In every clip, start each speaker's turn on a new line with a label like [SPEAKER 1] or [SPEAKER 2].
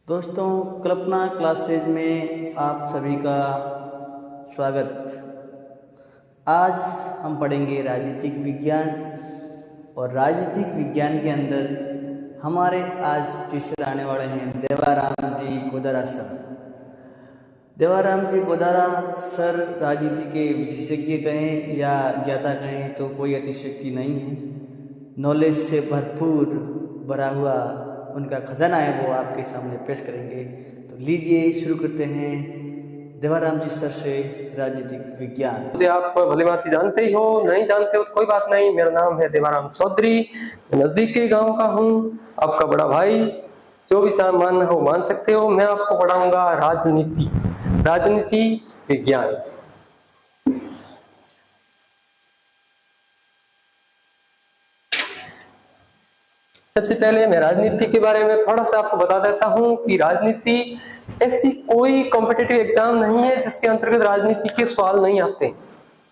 [SPEAKER 1] दोस्तों, कल्पना क्लासेज में आप सभी का स्वागत। आज हम पढ़ेंगे राजनीतिक विज्ञान और राजनीतिक विज्ञान के अंदर हमारे आज टीचर आने वाले हैं देवाराम जी गोदारा सर। देवाराम जी गोदारा सर राजनीति के विशेषज्ञ कहें या ज्ञाता कहें तो कोई अतिशयोक्ति नहीं है। नॉलेज से भरपूर भरा हुआ उनका खजाना है, वो आपके सामने पेश करेंगे। तो लीजिए शुरू करते हैं देवाराम जी सर से राजनीतिक विज्ञान।
[SPEAKER 2] मुझे आप भली भांति जानते ही हो, नहीं जानते हो तो कोई बात नहीं। मेरा नाम है देवाराम चौधरी, नजदीक के गांव का हूँ, आपका बड़ा भाई। जो भी मानना हो मान सकते हो। मैं आपको पढ़ाऊंगा राजनीति विज्ञान। सबसे पहले मैं राजनीति के बारे में थोड़ा सा आपको बता देता हूं कि राजनीति ऐसी कोई कॉम्पिटिटिव एग्जाम नहीं है जिसके अंतर्गत राजनीति के सवाल नहीं आते।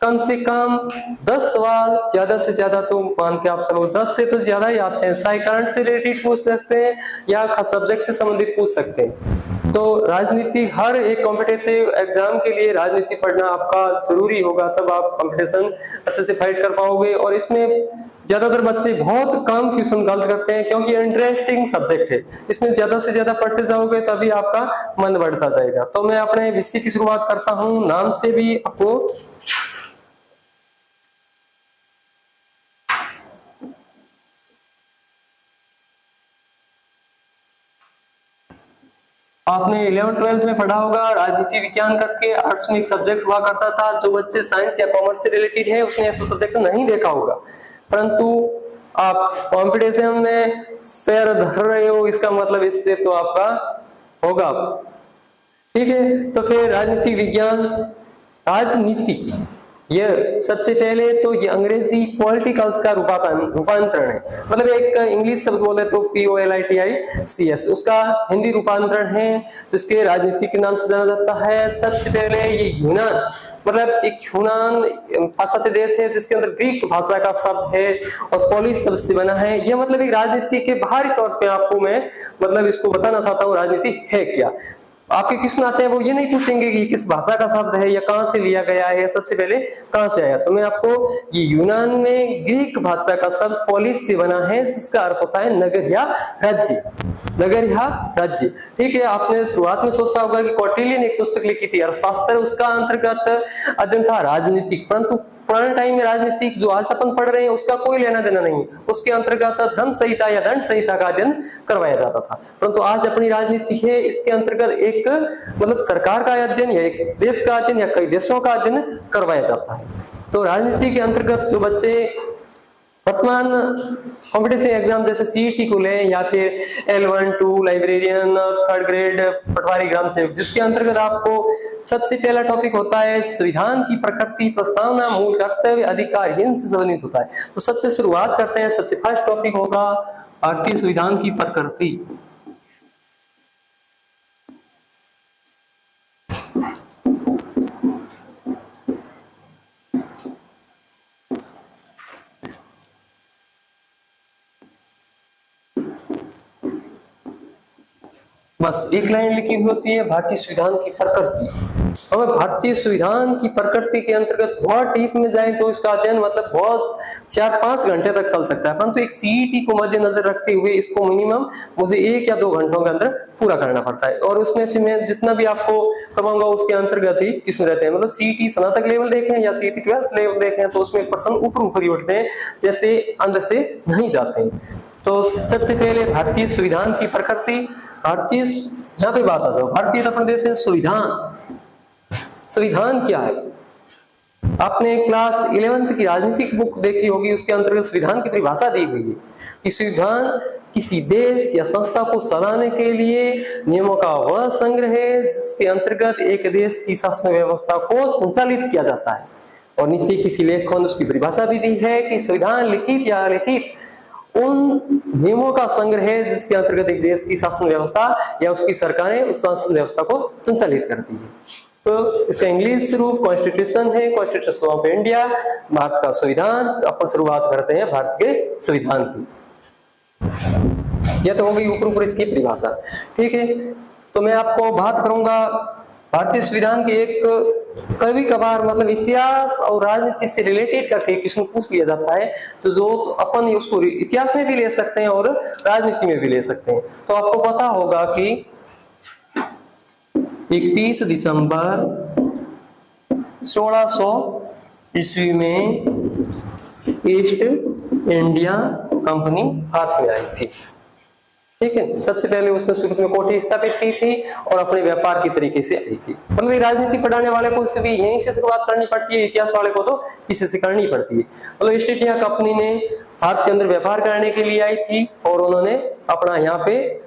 [SPEAKER 2] कम से कम 10 सवाल, ज्यादा से ज्यादा तो मान के आप चलो 10 से तो ज्यादा ही आते हैं। चाहे करंट से रिलेटेड पूछ सकते हैं या सब्जेक्ट से संबंधित पूछ सकते हैं। तो राजनीति हर एक कॉम्पिटिटिव एग्जाम के लिए राजनीति पढ़ना आपका जरूरी होगा, तब आप कंपटीशन अच्छे से फाइट कर पाओगे। और इसमें ज्यादातर बच्चे बहुत कम क्वेश्चन गलत करते हैं क्योंकि इंटरेस्टिंग सब्जेक्ट है। इसमें ज्यादा से ज्यादा पढ़ते जाओगे तभी आपका मन बढ़ता जाएगा। तो मैं अपने विषय की शुरुआत करता हूं, नाम से भी आपने 11th-12th में पढ़ा होगा राजनीति विज्ञान करके। आर्ट्स में एक सब्जेक्ट हुआ करता था। जो बच्चे साइंस या कॉमर्स से रिलेटेड है उसने ऐसा सब्जेक्ट नहीं देखा होगा, परंतु आप कंपटीशन में पैर धर रहे हो, इसका मतलब इससे तो आपका होगा। ठीक है, तो फिर राजनीति विज्ञान, राजनीति, ये सबसे पहले तो ये अंग्रेजी पॉलिटिकल्स का रूपांतरण है। मतलब एक इंग्लिश शब्द बोले तो POLITICS, उसका हिंदी रूपांतरण है जिसके राजनीति के नाम से जाना जाता है। सबसे पहले ये यूनान, मतलब एक यूनान पाश्चात्य देश है जिसके अंदर ग्रीक भाषा का शब्द है और पोलिस शब्द से बना है। यह मतलब एक राजनीति के बाहरी तौर पे आपको मैं मतलब इसको बताना चाहता हूँ राजनीति है क्या। आपके क्वेश्चन आते हैं वो ये नहीं पूछेंगे कि किस भाषा का शब्द है या कहां से लिया गया है, सबसे पहले कहां से आया। तो मैं आपको ये यूनान में ग्रीक भाषा का शब्द पोलिस से बना है जिसका अर्थ होता है नगर या राज्य। नगर या राज्य, ठीक है। आपने शुरुआत में सोचा होगा कि कौटिल्य ने एक पुस्तक लिखी थी अर्थशास्त्र, उसका अंतर्गत अध्ययन था राजनीतिक। परंतु पुराने टाइम में राजनीतिक जो आज अपन पढ़ रहे हैं उसका कोई लेना देना नहीं। उसके अंतर्गत धर्म संहिता या दंड संहिता का अध्ययन करवाया जाता था। परंतु आज अपनी राजनीति है, इसके अंतर्गत एक मतलब सरकार का अध्ययन या एक देश का अध्ययन या कई देशों का अध्ययन करवाया जाता है। तो राजनीति के अंतर्गत जो बच्चे वर्तमान कॉम्पिटिशन एग्जाम जैसे CET को लें या फिर L1, 2 लाइब्रेरियन, 3rd ग्रेड पटवारी ग्राम सेवक, जिसके अंतर्गत आपको सबसे पहला टॉपिक होता है संविधान की प्रकृति, प्रस्तावना, मूल कर्तव्य, अधिकार, इनसे संबंधित होता है। तो सबसे शुरुआत करते हैं। सबसे फर्स्ट टॉपिक होगा भारतीय संविधान की प्रकृति। बस एक लाइन लिखी हुई होती है भारतीय संविधान की प्रकृति। हमें भारतीय संविधान की प्रकृति के अंतर्गत बहुत डीप में जाए तो इसका अध्ययन मतलब बहुत 4-5 घंटे तक चल सकता है, परंतु एक CET को मद्देनजर रखते हुए इसको मिनिमम मुझे 1 या 2 घंटों के अंदर पूरा करना पड़ता है। और उसमें से मैं जितना भी आपको करवाऊंगा उसके अंतर्गत ही किसमें रहते हैं। मतलब CET स्नातक लेवल देखें या CET 12th लेवल देखें तो उसमें पर्सन ऊपर ही उठते हैं, जैसे अंदर से नहीं जाते हैं। तो सबसे पहले भारतीय संविधान की प्रकृति। भारतीय, यहाँ पे बात आ जाओ, भारतीय अपने देश है संविधान। संविधान क्या है? आपने क्लास 11th की राजनीतिक बुक देखी होगी, उसके अंतर्गत संविधान की परिभाषा दी गई है कि संविधान किसी देश या संस्था को चलाने के लिए नियमों का वह संग्रह है जिसके अंतर्गत एक देश की शासन व्यवस्था को संचालित किया जाता है। और नीचे किसी लेखकों ने उसकी परिभाषा भी दी है कि संविधान लिखित या अलिखित उन नियमों का संग्रह है जिसके अंतर्गत एक देश की शासन व्यवस्था या उसकी सरकारें उस शासन व्यवस्था को संचालित करती है। तो इसका इंग्लिश रूप कॉन्स्टिट्यूशन है, कॉन्स्टिट्यूशन ऑफ इंडिया, भारत का संविधान। अपन शुरुआत करते हैं भारत के संविधान की। यह तो हो गई ऊपर इसकी परिभाषा। ठीक है, तो मैं आपको बात करूंगा भारतीय संविधान के एक कभी कभार मतलब इतिहास और राजनीति से रिलेटेड करके क्वेश्चन पूछ लिया जाता है, तो जो अपन उसको इतिहास में भी ले सकते हैं और राजनीति में भी ले सकते हैं। तो आपको पता होगा कि 31 दिसंबर 1600 ईस्वी में ईस्ट इंडिया कंपनी भारत में आई थी। ठीक है, सबसे पहले उसने शुरू में कोठी स्थापित की थी और अपने व्यापार की तरीके से आई थी। मतलब राजनीति पढ़ाने वाले को भी यहीं से शुरुआत करनी पड़ती है, इतिहास वाले को तो इसी से करनी पड़ती है। मतलब ईस्ट इंडिया कंपनी ने भारत के अंदर व्यापार करने के लिए आई थी और उन्होंने अपना यहाँ पे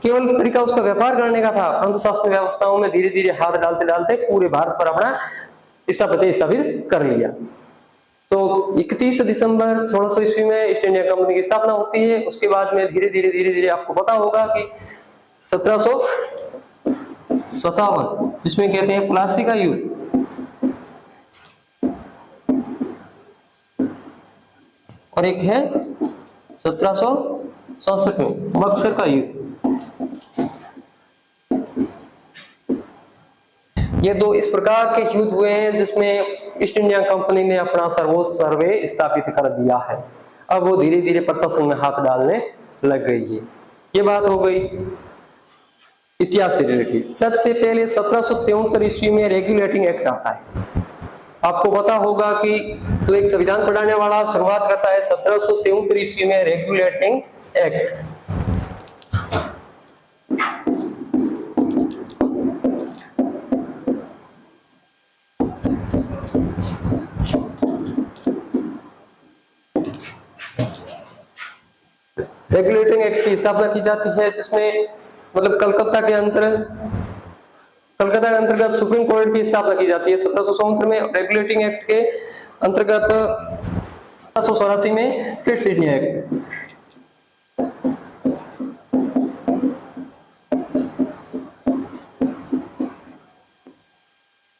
[SPEAKER 2] केवल तरीका उसका व्यापार करने का था, परंतु शासन व्यवस्थाओं में धीरे धीरे हाथ डालते डालते पूरे भारत पर अपना स्थापित कर लिया। तो 31 दिसंबर 1600 ईस्वी में ईस्ट इंडिया कंपनी की स्थापना होती है। उसके बाद में धीरे धीरे आपको पता होगा कि 1757 जिसमें कहते हैं प्लासी का युद्ध, और एक है 1767 में बक्सर का युद्ध। ये दो इस प्रकार के युद्ध हुए हैं जिसमें ईस्ट इंडिया कंपनी ने अपना सर्वोच्च सर्वे स्थापित कर दिया है। अब वो धीरे धीरे प्रशासन में हाथ डालने लग गई है। ये बात हो गई इतिहास से रिलेटेड। सबसे पहले 1773 ईस्वी में रेगुलेटिंग एक्ट आता है। आपको पता होगा कि तो एक संविधान पढ़ाने वाला शुरुआत करता है 1773 ईस्वी में रेगुलेटिंग एक्ट। रेगुलेटिंग एक्ट की स्थापना की जाती है जिसमें मतलब कलकत्ता के अंतर्गत सुप्रीम कोर्ट की स्थापना की जाती है 1774 में। रेगुलेटिंग एक्ट के अंतर्गत 1784 में फिट्स इंडिया एक्ट।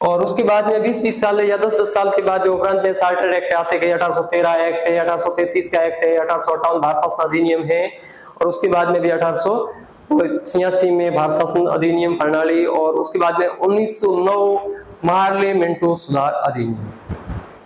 [SPEAKER 2] और उसके बाद में 20-20 साल या 10-10 साल के बाद जो उपरांत में चार्टर एक्ट आते गए, 1813 एक्ट है, 1833 का एक्ट है, 1858 भारत शासन अधिनियम है, और उसके बाद में भी 1886 में भारत शासन अधिनियम प्रणाली, और उसके बाद में 1909 मार्लियामेंटो सुधार अधिनियम।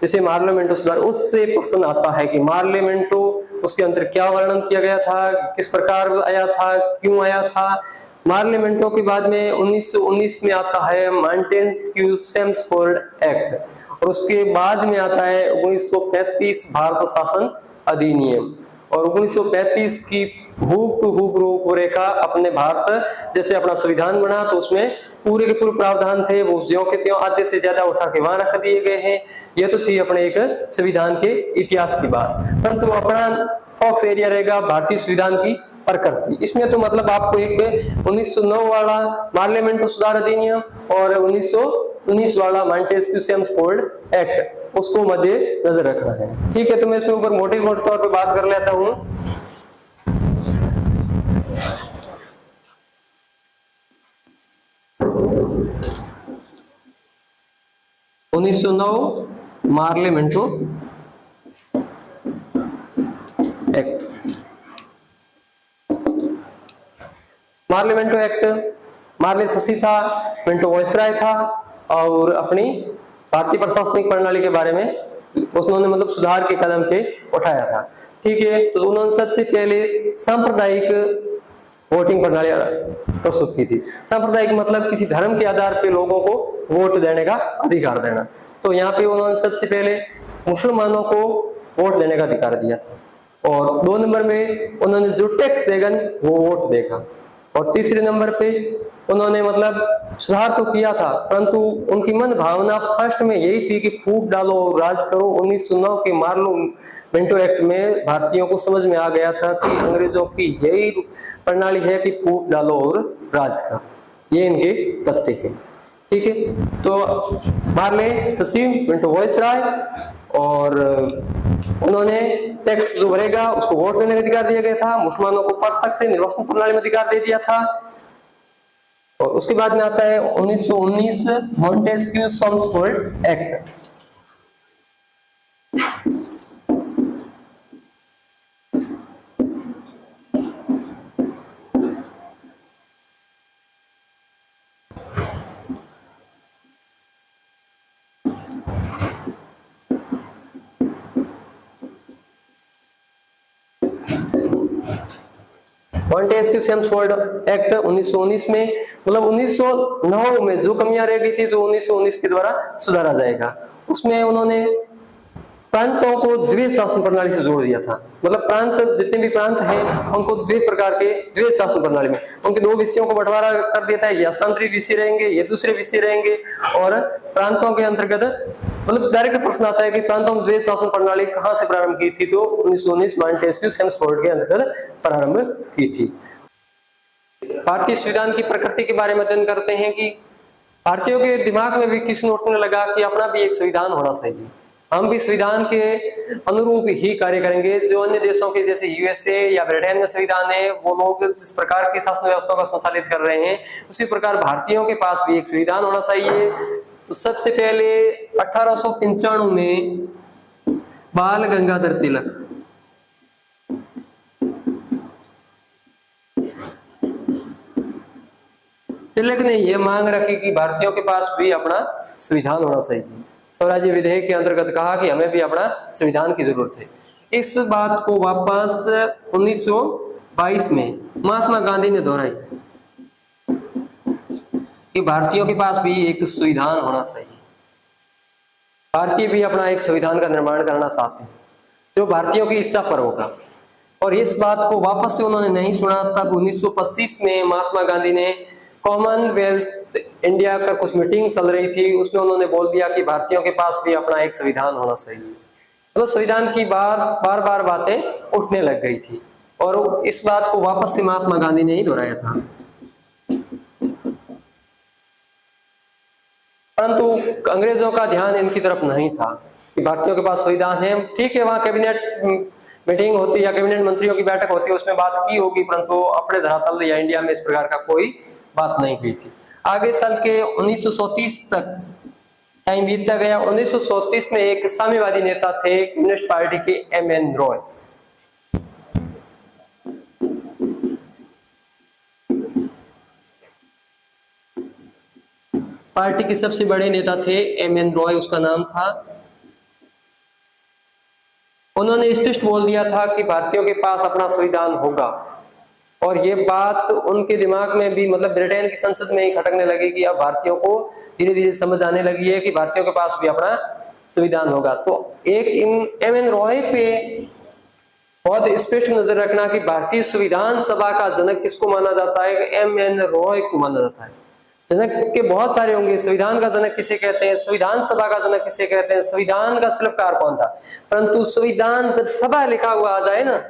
[SPEAKER 2] जैसे मार्लियामेंटो सुधार, उससे प्रश्न आता है कि मार्लियामेंटो उसके अंदर क्या वर्णन किया गया था, किस प्रकार आया था, क्यों आया था। मार्लियामेंटो के बाद में 1919 में आता है मॉन्टेस्क्यू-चेम्सफोर्ड एक्ट, और उसके बाद में आता है 1935 भारत शासन अधिनियम। और 1935 की हूब टू हूब रूपरेखा अपने भारत जैसे अपना संविधान बना तो उसमें पूरे के पूरे प्रावधान थे, वो ज्यों के त्यों आधे से ज्यादा उठा के वहां रख दिए गए हैं। यह तो थी अपने एक संविधान के इतिहास की बात, परंतु अपना फोकस एरिया रहेगा भारतीय संविधान की प्रकृति। इसमें तो मतलब आपको एक 1909 वाला मार्लियामेंटो सुधार अधिनियम और 1919 वाला मॉन्टेस्क्यू-चेम्सफोर्ड एक्ट उसको मध्य नजर रखना है। ठीक है, तो मैं इसमें ऊपर मोटे तौर पे बात कर लेता हूं। मार्लियामेंटो एक्ट। मार्लियामेंटो एक्ट, मार्ले शशि था, मिंटो वायसराय था, और अपनी भारतीय प्रशासनिक प्रणाली के बारे में उन्होंने मतलब सुधार के कदम पे उठाया था। ठीक है, तो उन्होंने सबसे पहले सांप्रदायिक वोटिंग प्रणाली प्रस्तुत की थी। सांप्रदायिक मतलब किसी धर्म के आधार पे लोगों को वोट देने का अधिकार देना। तो यहाँ पे उन्होंने सबसे पहले मुसलमानों को वोट देने का अधिकार दिया था, और 2 नंबर में उन्होंने जो टैक्स देगा वो वोट देगा, और तीसरे नंबर पे उन्होंने मतलब सुधार तो किया था, परंतु उनकी मन भावना फर्स्ट में यही थी कि फूट डालो और राज करो। 1909 के मार्लियामेंटो एक्ट में भारतीयों को समझ में आ गया था कि अंग्रेजों की यही प्रणाली है कि फूट डालो और राज करो, ये इनके तथ्य है। ठीक है, तो मार्ले शशि मिंटो वायसराय, और उन्होंने टैक्स जो भरेगा उसको वोट देने का अधिकार दिया गया था। मुसलमानों को प्रत्यक्ष से निर्वाचन प्रणाली में अधिकार दे दिया था। और उसके बाद में आता है 1919 मॉन्टेस्क्यू-चेम्सफोर्ड एक्ट। मॉन्टेस्क्यू सेम्सफोर्ड एक्ट 1919 में, मतलब 1909 में जो कमियां रह गई थी जो 1919 के द्वारा सुधारा जाएगा, उसमें उन्होंने प्रांतों को द्वैध शासन प्रणाली से जोड़ दिया था। मतलब प्रांत, जितने भी प्रांत हैं उनको द्वैध प्रकार के द्वैध शासन प्रणाली में उनके दो विषयों को बंटवारा कर देता है। ये हस्तांतरित विषय रहेंगे, ये दूसरे विषय रहेंगे। और प्रांतों के अंतर्गत मतलब डायरेक्ट प्रश्न आता है कि प्रांतों में द्वैध शासन प्रणाली कहां से प्रारंभ की थी, तो 1919 मॉन्टेस्क्यू सेम्सफोर्ड के अंतर्गत प्रारंभ की थी। भारतीय संविधान की प्रकृति के बारे में अध्ययन करते हैं कि भारतीयों के दिमाग में भी किसी ने उठने लगा कि अपना भी एक संविधान होना चाहिए, हम भी संविधान के अनुरूप ही कार्य करेंगे। जो अन्य देशों के जैसे यूएसए या ब्रिटेन में संविधान है, वो लोग जिस प्रकार की शासन व्यवस्था का संचालित कर रहे हैं, उसी प्रकार भारतीयों के पास भी एक संविधान होना चाहिए। तो सबसे पहले 1895 में बाल गंगाधर तिलक ने यह मांग रखी कि भारतीयों के पास भी अपना संविधान होना चाहिए। स्वराज्य विधेयक के अंतर्गत कहा कि हमें भी अपना संविधान की जरूरत है। इस बात को वापस 1922 में महात्मा गांधी ने दोहराई कि भारतीयों के पास भी एक संविधान होना चाहिए। भारतीय भी अपना एक संविधान का निर्माण करना चाहते हैं जो भारतीयों की इच्छा पर होगा। और इस बात को वापस से उन्होंने नहीं सुना। तब 1925 में महात्मा गांधी ने कॉमनवेल्थ इंडिया पर कुछ मीटिंग चल रही थी, उसमें उन्होंने बोल दिया कि भारतीयों के पास भी अपना एक संविधान होना चाहिए। मतलब संविधान की बार बार बातें उठने लग गई थी और इस बात को वापस से महात्मा गांधी ने ही दोहराया था। परंतु अंग्रेजों का ध्यान इनकी तरफ नहीं था कि भारतीयों के पास संविधान है, ठीक है, वहां कैबिनेट मीटिंग होती या कैबिनेट मंत्रियों की बैठक होती है, उसमें बात की होगी, परंतु अपने धरातल या इंडिया में इस प्रकार का कोई बात नहीं हुई थी। आगे चल के 1937 तक टाइम बीतता गया। 1937 में एक साम्यवादी नेता थे कम्युनिस्ट पार्टी के एम.एन. रॉय। पार्टी के सबसे बड़े नेता थे एम.एन. रॉय, उसका नाम था। उन्होंने स्पष्ट बोल दिया था कि भारतीयों के पास अपना संविधान होगा और ये बात उनके दिमाग में भी, मतलब ब्रिटेन की संसद में ही खटकने लगी कि अब भारतीयों को धीरे धीरे समझ आने लगी है कि भारतीयों के पास भी अपना संविधान होगा। तो एक एम.एन. रॉय पे बहुत स्पष्ट नजर रखना कि भारतीय संविधान सभा का जनक किसको माना जाता है, एम.एन. रॉय को माना जाता है। जनक के बहुत सारे होंगे, संविधान का जनक किसे कहते हैं, संविधान सभा का जनक किसे कहते हैं, संविधान का शिल्पकार कौन था, परंतु संविधान जब सभा लिखा हुआ आ जाए ना,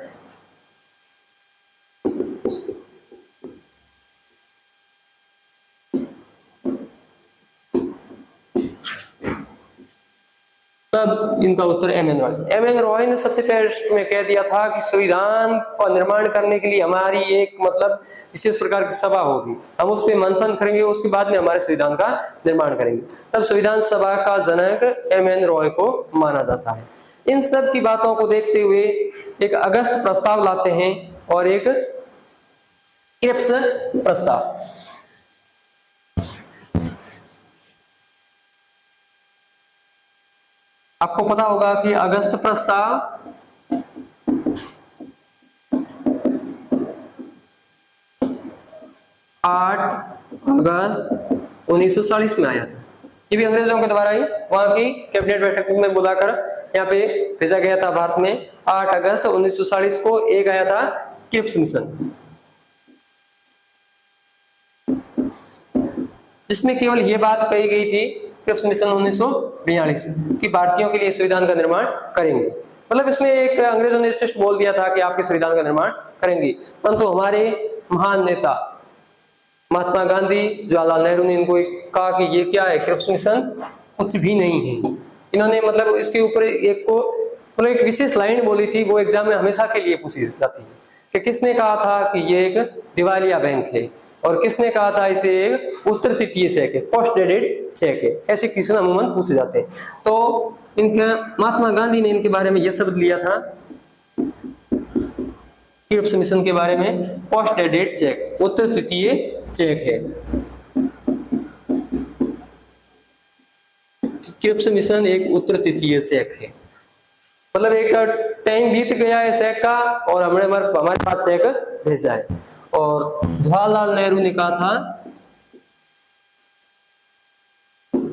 [SPEAKER 2] तब इनका उत्तर एम.एन. रॉय। एम.एन. रॉय ने सबसे फर्स्ट में कह दिया था कि संविधान का निर्माण करने के लिए हमारी एक मतलब विशेष प्रकार की सभा होगी, हम उस पर मंथन करेंगे, उसके बाद में हमारे संविधान का निर्माण करेंगे। तब संविधान सभा का जनक एम.एन. रॉय को माना जाता है। इन सब की बातों को देखते हुए एक अगस्त प्रस्ताव लाते हैं और एक क्रिप्स प्रस्ताव। आपको पता होगा कि अगस्त प्रस्ताव 8 अगस्त 1940 में आया था। ये भी अंग्रेजों के द्वारा ही वहां की कैबिनेट बैठक में बुलाकर यहाँ पे भेजा गया था भारत में। 8 अगस्त 1940 को एक आया था क्रिप्स मिशन, जिसमें केवल ये बात कही गई थी क्रिप्स मिशन 1942 कि भारतीयों के लिए संविधान का निर्माण करेंगे। मतलब इसमें एक अंग्रेजों ने स्पष्ट बोल दिया था कि आपके संविधान का निर्माण करेंगे, परंतु हमारे महान नेता महात्मा गांधी, जवाहरलाल नेहरू ने इनको कहा कि ये क्या है, क्रिप्स मिशन कुछ भी नहीं है। इन्होंने मतलब इसके ऊपर एक विशेष लाइन बोली थी, वो एग्जाम में हमेशा के लिए पूछी जाती है कि किसने कहा था कि ये एक दिवालिया बैंक है और किसने कहा था इसे एक उत्तर तृतीय चेक है, पोस्ट डेटेड चेक है। ऐसे क्वेश्चन अमूमन पूछे जाते हैं। तो इनके महात्मा गांधी ने इनके बारे में यह शब्द लिया था क्रिप्स मिशन के बारे में, पोस्ट डेटेड चेक, उत्तर तृतीय चेक है। क्रिप्स मिशन एक उत्तर तृतीय सेक है, मतलब एक टाइम बीत गया है सेक का और हमारे पास सेक भेजा है। और जवाहरलाल नेहरू ने कहा था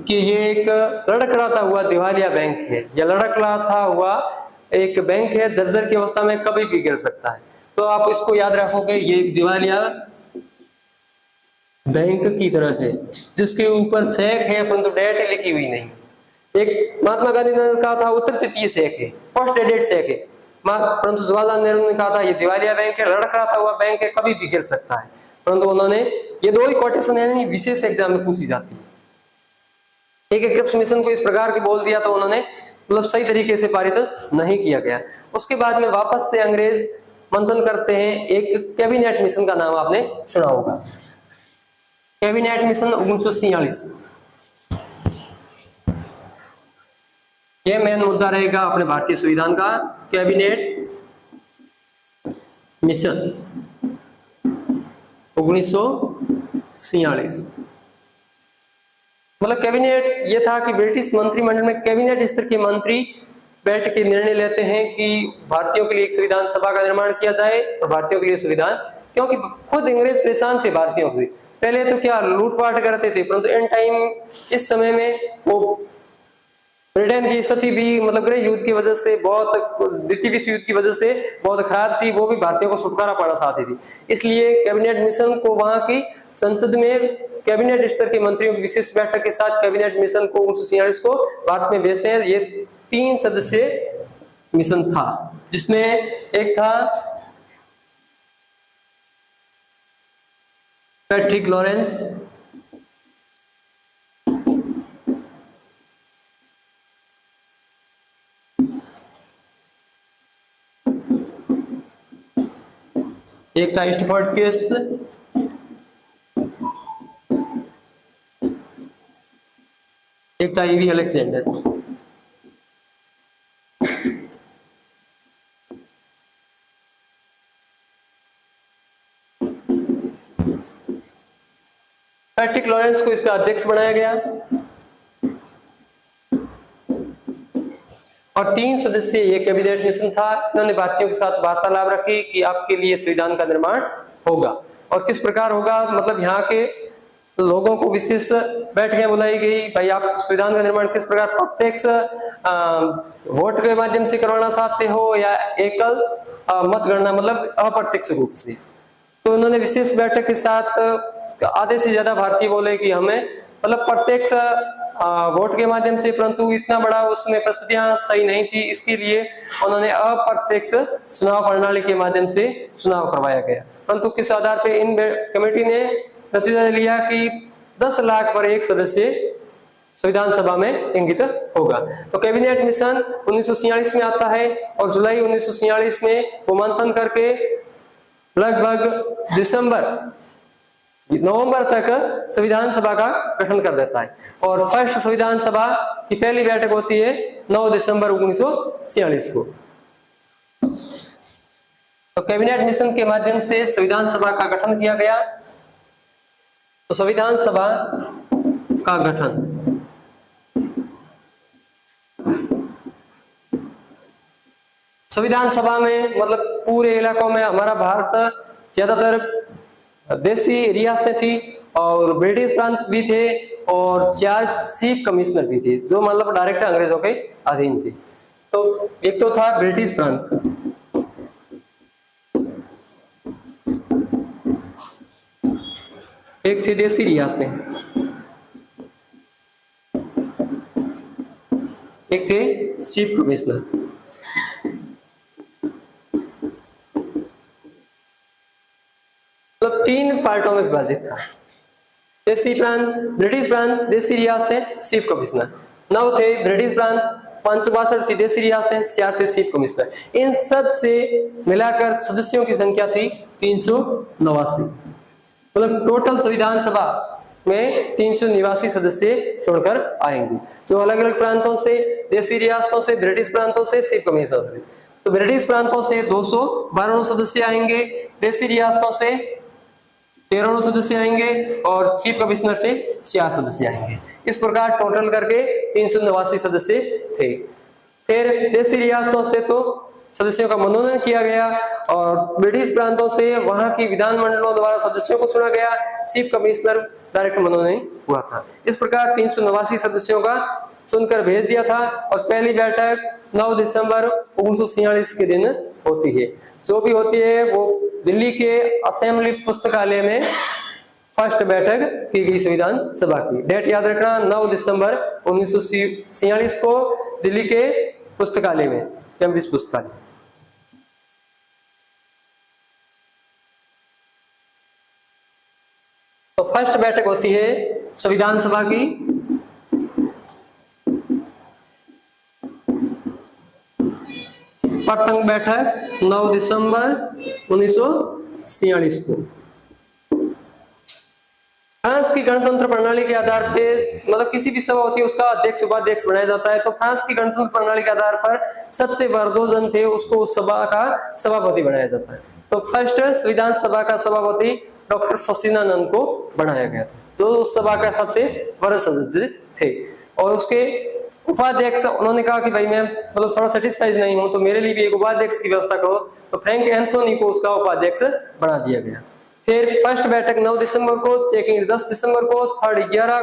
[SPEAKER 2] कि ये एक लड़खड़ाता हुआ दिवालिया बैंक है, या लड़खड़ाता हुआ एक बैंक है, जर्जर की अवस्था में कभी भी गिर सकता है। तो आप इसको याद रखोगे, ये एक दिवालिया बैंक की तरह है जिसके ऊपर सेक है परंतु डेट लिखी हुई नहीं। एक महात्मा गांधी ने कहा था उत्तर तृतीय सेक है, फर्स्ट डेटेड सेक है, परंतु जवाहरलाल नेहरू ने कहा था ये दिवालिया बैंक है, लड़खड़ाता हुआ बैंक है, कभी भी गिर सकता है। परंतु उन्होंने ये दो ही कोटेशन है, विशेष एग्जाम में पूछी जाती है। एक क्रिप्स मिशन को इस प्रकार की बोल दिया तो उन्होंने मतलब सही तरीके से पारित नहीं किया गया। उसके बाद में वापस से अंग्रेज मंथन करते हैं। एक कैबिनेट मिशन का नाम आपने सुना होगा, कैबिनेट मिशन 1946। ये मेन मुद्दा रहेगा अपने भारतीय संविधान का, कैबिनेट मिशन 1946। मतलब कैबिनेट ये था कि ब्रिटिश मंत्रिमंडल में कैबिनेट स्तर के मंत्री बैठ के निर्णय लेते हैं कि भारतीयों के लिए एक संविधान सभा का निर्माण किया जाए और भारतीयों के लिए संविधान, क्योंकि खुद अंग्रेज परेशान थे भारतीयों के, पहले तो क्या लूटपाट करते थे, परंतु एंड टाइम इस समय में वो ब्रिटेन की स्थिति भी मतलब गृह युद्ध की वजह से बहुत, द्वितीय विश्व युद्ध की वजह से बहुत खराब थी, वो भी भारतीयों को छुटकारा पाना चाहती थी। इसलिए कैबिनेट मिशन को वहां की संसद में कैबिनेट स्तर के मंत्रियों की विशेष बैठक के साथ कैबिनेट मिशन को 1946 को भारत में भेजते हैं। ये 3 सदस्यीय मिशन था, जिसमें एक था पैट्रिक लॉरेंस, एक था स्टफर्ड क्रिप्स, एक था ईवी अलेक्जेंडर। पैट्रिक लॉरेंस को इसका अध्यक्ष बनाया गया और 3 सदस्यीय ये कैबिनेट मिशन था। इन्होंने भारतीयों के साथ वार्तालाप रखी कि आपके लिए संविधान का निर्माण होगा और किस प्रकार होगा, मतलब यहाँ के लोगों को विशेष बैठकें बुलाई गई, भाई आप संविधान का निर्माण किस प्रकार प्रत्यक्ष वोट के माध्यम से करवाना चाहते हो या एकल मतगणना मतलब अप्रत्यक्ष रूप से। तो उन्होंने विशेष बैठक के साथ आधे से ज्यादा भारतीय बोले कि हमें मतलब प्रत्यक्ष वोट के माध्यम से, परंतु इतना बड़ा उसमें परिस्थितियां सही नहीं थी, इसके लिए उन्होंने अप्रत्यक्ष चुनाव प्रणाली के माध्यम से चुनाव करवाया गया। परंतु किस आधार पे इन कमेटी ने नतीजा लिया कि 10 लाख पर एक सदस्य संविधान सभा में इंगित होगा। तो कैबिनेट मिशन 1946 में आता है और जुलाई 1946 में वो मंथन करके लगभग नवंबर तक संविधान सभा का गठन कर देता है और फर्स्ट संविधान सभा की पहली बैठक होती है 9 दिसंबर 1946 को। तो कैबिनेट मिशन के माध्यम से संविधान सभा का गठन किया गया। तो संविधान सभा का गठन संविधान सभा में मतलब पूरे इलाकों में हमारा भारत ज्यादातर देसी रियासतें थी और ब्रिटिश प्रांत भी थे और 4 चीफ कमिश्नर भी थे जो मतलब डायरेक्ट अंग्रेजों के अधीन थे। तो एक तो था ब्रिटिश प्रांत, एक थे देसी रियासतें, एक थे चीफ कमिश्नर। मतलब 3 पार्टों में विभाजित था, देसी प्रांत, ब्रिटिश प्रांत, देसी रियासतें, चीफ कमिश्नर। 9 थे ब्रिटिश प्रांत, 562 थी देसी रियासतें, 4 थे चीफ कमिश्नर। इन सब से मिलाकर सदस्यों की संख्या थी 389। मतलब टोटल संविधान सभा में 389 सदस्य छोड़कर आएंगे जो अलग अलग प्रांतों से, देसी रियासतों से, ब्रिटिश प्रांतों से, चीफ कमिश्नर से। तो ब्रिटिश प्रांतों से 292 सदस्य आएंगे, देसी रियासतों से 13 सदस्य आएंगे और चीफ कमिश्नर से 4 सदस्य आएंगे। इस प्रकार टोटल करके 389 सदस्य थे। फिर देशी रियासतों से तो सदस्यों का मनोनयन किया गया और ब्रिटिश प्रांतों से वहां की विधानमंडलों द्वारा सदस्यों को चुना गया। चीफ कमिश्नर डायरेक्ट मनोनयन हुआ था। इस प्रकार 389 सदस्यों का चुनकर भेज दिया था और पहली बैठक 9 दिसंबर 1946 के दिन होती है। जो भी होती है वो दिल्ली के असेंबली पुस्तकालय में फर्स्ट बैठक की गई संविधान सभा की। डेट याद रखना, 9 दिसंबर 1946 को दिल्ली के पुस्तकालय में, कैम्ब्रिज पुस्तकालय। तो फर्स्ट बैठक होती है संविधान सभा की प्रथम बैठक 9 दिसंबर 1946 को। फ्रांस की गणतंत्र प्रणाली के आधार पे, मतलब किसी भी सभा होती है उसका अध्यक्ष उपाध्यक्ष बनाया जाता है। तो फ्रांस की गणतंत्र प्रणाली के आधार पर सबसे वर्दोजन थे उसको उस सभा का सभापति बनाया जाता है। तो फर्स्ट संविधान सभा का सभापति डॉक्टर शशीनानंद को बनाया गया था, जो उस सभा का सबसे वरिष्ठ सदस्य थे। और उसके उपाध्यक्ष, उन्होंने कहा कि भाई मैं मतलब थोड़ा सेटिस्फाइड नहीं हूं तो मेरे लिए भी एक उपाध्यक्ष की व्यवस्था करो। तो फ्रैंक एंथोनी को उसका उपाध्यक्ष बना दिया गया। फिर फर्स्ट बैठक 9 दिसंबर को, सेकंड 10 दिसंबर को, थर्ड 11